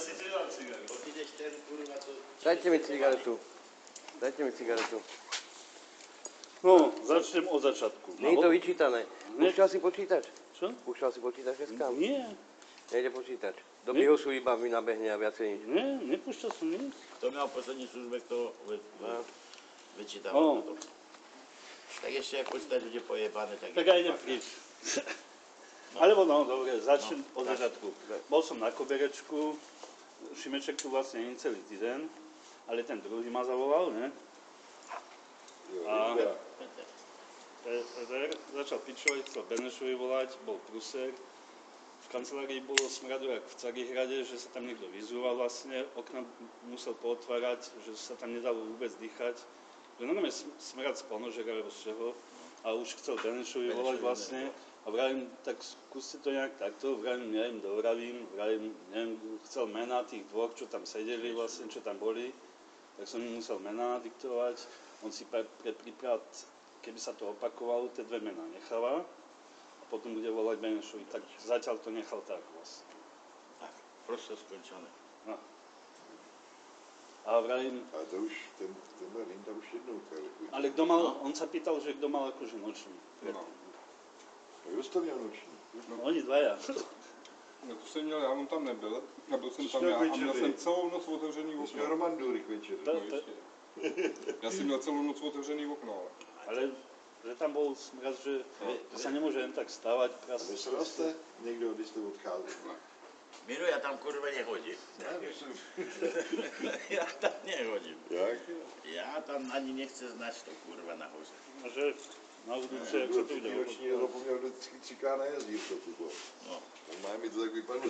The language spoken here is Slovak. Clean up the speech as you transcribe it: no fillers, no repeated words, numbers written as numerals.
si nedám cigaretu. Odídeš ten kurva, co... Dajte mi cigaretu. Dajte mi cigaretu. No, začnem od začiatku. Nie je to vyčítané. Púšťal si počítač? Čo? Púšťal si počítač dneska? Nie. Nejde počítač. Do bihosu iba mi nabehne a viacej nič. Nie, nepúšťal som nič. To měl v poslední službě, to vyčítával No. na to. Tak ještě jak počítač bude pojebané, tak... Tak aj idem príč. Alebo no, dobre, začnem od začiatku. Bol som na koberečku, Šimeček tu vlastne nie celý týden, ale ten druhý ma zavolal, ne? A Peter začal pičovať, chcel Benešovi volať, bol pruser. V kancelárii bolo smradu jak v Carihrade, že sa tam niekto vyzúval vlastne, okna musel pootvárať, že sa tam nedalo vôbec dýchať. Že normálne smrad z ponožera alebo z čoho. A už chcel Benešovi volať vlastne. A vravím, tak skúste to nejak takto, vravím, neviem, dovravím, vravím, neviem, chcel mená tých dvoch, čo tam sedeli vlastne, čo tam boli. Tak som im musel mená nadiktovať. On si pre prípad, keby sa to opakovalo, tie dve mená necháva. A potom bude volať Benešovi, tak zatiaľ to nechal tak vlastne. Tak, proste skončené. No. A vravím... Ale to už, tenhle Linda už jednou telefonuje. Ale kdo mal, on sa pýtal, že kdo mal akože nočný. No. Kdo jsi to měl noční? No, oni dvaja. No to jsem měl, já on tam nebyl, nebyl jsem tam já a měl jsem celou noc otevřený Ty jsi okno. měl Roman Durik večer. To- No, ještě. Já jsem měl celou noc otevřený okno. Ale že tam bol smrad, že to sa nemôže jen tak stávať. A vysral jste někdo, když jste odcházeli? Miro, já tam kurva nehodím. Ne, myslím. Já tam nehodím. Jak? Já tam ani nechci znát to kurva nahoře. A že na budúce, jak sa to ide. Roční, já zapomněl, že 3K nejezdí v to, No. Máme mi to tak vypadlo,